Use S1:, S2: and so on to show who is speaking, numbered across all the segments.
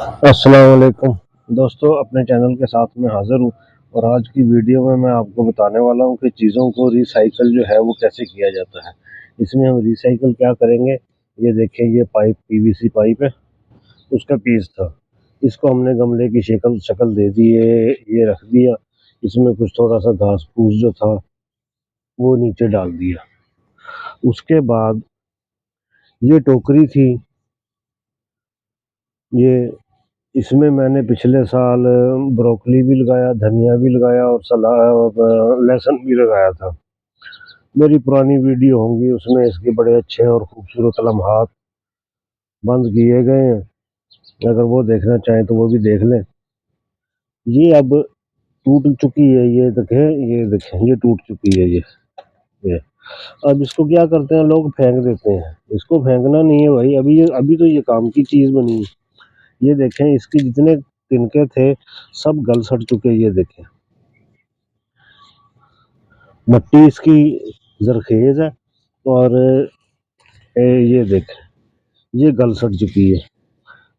S1: अस्सलाम वालेकुम दोस्तों, अपने चैनल के साथ में हाज़िर हूँ और आज की वीडियो में मैं आपको बताने वाला हूँ कि चीज़ों को रिसाइकल जो है वो कैसे किया जाता है। इसमें हम रिसाइकल क्या करेंगे, ये देखिए, ये पाइप पीवीसी पाइप है, उसका पीस था। इसको हमने गमले की शक्ल शक्ल दे दी है, ये रख दिया। इसमें कुछ थोड़ा सा घास फूस जो था वो नीचे डाल दिया। उसके बाद ये टोकरी थी, ये इसमें मैंने पिछले साल ब्रोकली भी लगाया, धनिया भी लगाया और लहसुन भी लगाया था। मेरी पुरानी वीडियो होंगी, उसमें इसके बड़े अच्छे और खूबसूरत लम्हात बंद किए गए हैं। अगर वो देखना चाहें तो वो भी देख लें। ये अब टूट चुकी है, ये देखें, ये देखें, ये टूट चुकी है ये अब इसको क्या करते हैं लोग, फेंक देते हैं। इसको फेंकना नहीं है भाई, अभी तो ये काम की चीज बनी है। ये देखें, इसके जितने तिनके थे सब गल सड़ चुके। ये देखें, मट्टी इसकी जरखेज है और ये देख, ये गल सड़ चुकी है।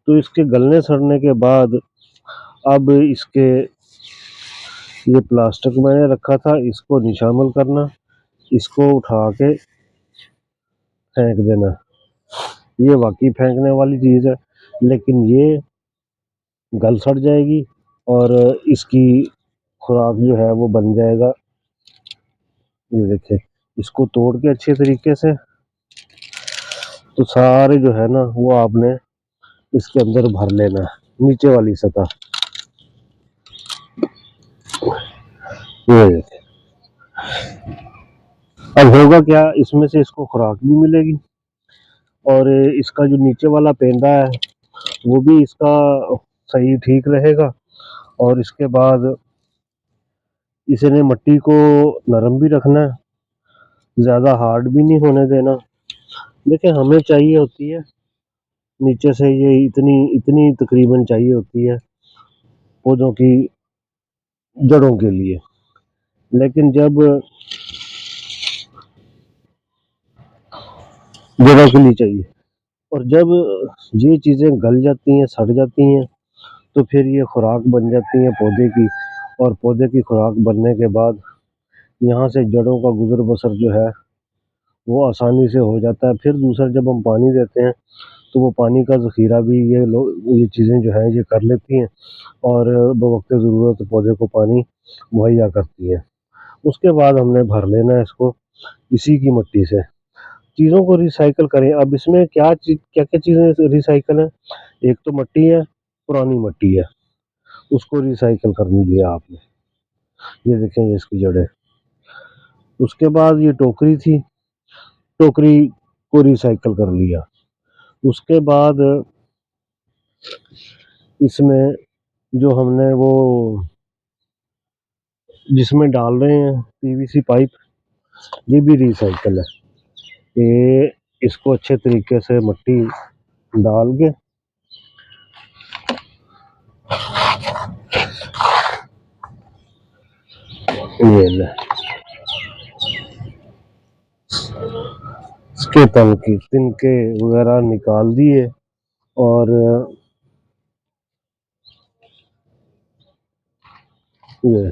S1: तो इसके गलने सड़ने के बाद अब इसके, ये प्लास्टिक मैंने रखा था, इसको निशामल करना, इसको उठा के फेंक देना। ये वाकई फेंकने वाली चीज है, लेकिन ये गल सड़ जाएगी और इसकी खुराक जो है वो बन जाएगा। ये देखिए, इसको तोड़ के अच्छे तरीके से, तो सारे जो है ना वो आपने इसके अंदर भर लेना है, नीचे वाली सतह। ये अब होगा क्या, इसमें से इसको खुराक भी मिलेगी और इसका जो नीचे वाला पेंदा है वो भी इसका सही ठीक रहेगा। और इसके बाद इसने मिट्टी को नरम भी रखना है, ज़्यादा हार्ड भी नहीं होने देना। देखिए, हमें चाहिए होती है नीचे से ये इतनी इतनी तकरीबन चाहिए होती है पौधों की जड़ों के लिए। लेकिन जब जड़ों के लिए चाहिए, और जब ये चीज़ें गल जाती हैं, सड़ जाती हैं, तो फिर ये खुराक बन जाती है पौधे की। और पौधे की खुराक बनने के बाद यहाँ से जड़ों का गुजर बसर जो है वो आसानी से हो जाता है। फिर दूसरा, जब हम पानी देते हैं तो वो पानी का ज़ख़ीरा भी ये चीज़ें जो हैं ये कर लेती हैं और बवक्त ज़रूरत पौधे को पानी मुहैया करती हैं। उसके बाद हमने भर लेना है इसको इसी की मिट्टी से। चीज़ों को रिसाइकल करें। अब इसमें क्या क्या चीज़ें रिसाइकल है। एक तो मिट्टी है, पुरानी मिट्टी है, उसको रिसाइकल कर लिया आपने। ये देखें, ये इसकी जड़ें। उसके बाद ये टोकरी थी, टोकरी को रिसाइकल कर लिया। उसके बाद इसमें जो हमने वो जिसमें डाल रहे हैं पीवीसी पाइप, ये भी रिसाइकल है। ये इसको अच्छे तरीके से मिट्टी डाल के ये ले, इसके तन की तिनके वगैरह निकाल दिए और ये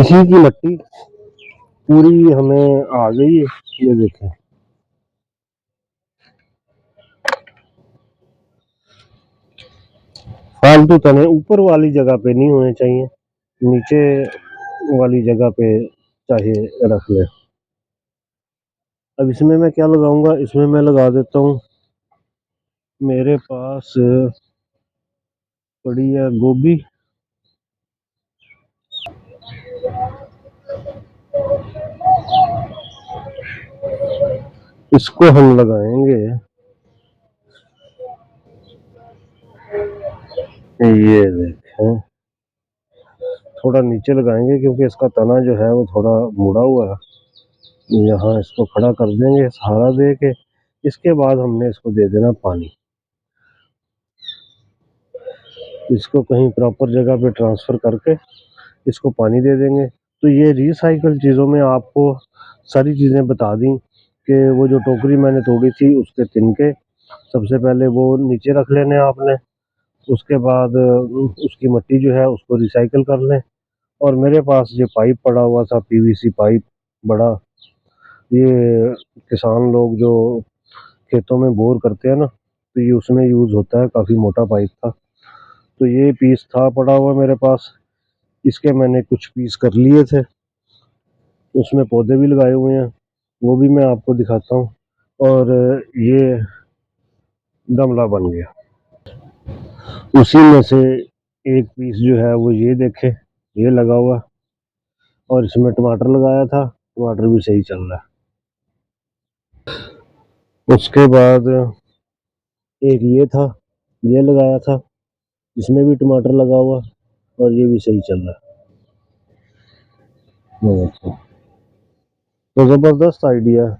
S1: इसी की मिट्टी पूरी हमें आ गई है। ये देखें, फालतू तने ऊपर वाली जगह पे नहीं होने चाहिए, नीचे वाली जगह पे चाहिए रख ले। अब इसमें मैं क्या लगाऊंगा, इसमें मैं लगा देता हूँ, मेरे पास पड़ी है गोभी। इसको हम लगाएंगे, ये देखें, थोड़ा नीचे लगाएंगे क्योंकि इसका तना जो है वो थोड़ा मुड़ा हुआ है। यहाँ इसको खड़ा कर देंगे सहारा दे के। इसके बाद हमने इसको दे देना पानी, इसको कहीं प्रॉपर जगह पे ट्रांसफर करके इसको पानी दे देंगे। तो ये रिसाइकल चीज़ों में आपको सारी चीज़ें बता दी कि वो जो टोकरी मैंने तोड़ी थी उसके तिनके, सबसे पहले वो नीचे रख लेने आपने। उसके बाद उसकी मट्टी जो है उसको रिसाइकिल कर लें। और मेरे पास ये पाइप पड़ा हुआ था, पीवीसी पाइप बड़ा। ये किसान लोग जो खेतों में बोर करते हैं ना, तो ये उसमें यूज होता है, काफी मोटा पाइप था। तो ये पीस था पड़ा हुआ मेरे पास, इसके मैंने कुछ पीस कर लिए थे। उसमें पौधे भी लगाए हुए हैं, वो भी मैं आपको दिखाता हूँ। और ये गमला बन गया। उसी में से एक पीस जो है वो ये देखे, ये लगा हुआ। और इसमें टमाटर लगाया था, टमाटर भी सही चल रहा है। उसके बाद एक ये था, ये लगाया था, इसमें भी टमाटर लगा हुआ और ये भी सही चल रहा है। अच्छा, तो ज़बरदस्त आइडिया है,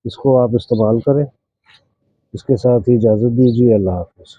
S1: इसको आप इस्तेमाल करें। इसके साथ ही इजाज़त दीजिए। अल्लाह हाफ़िज़।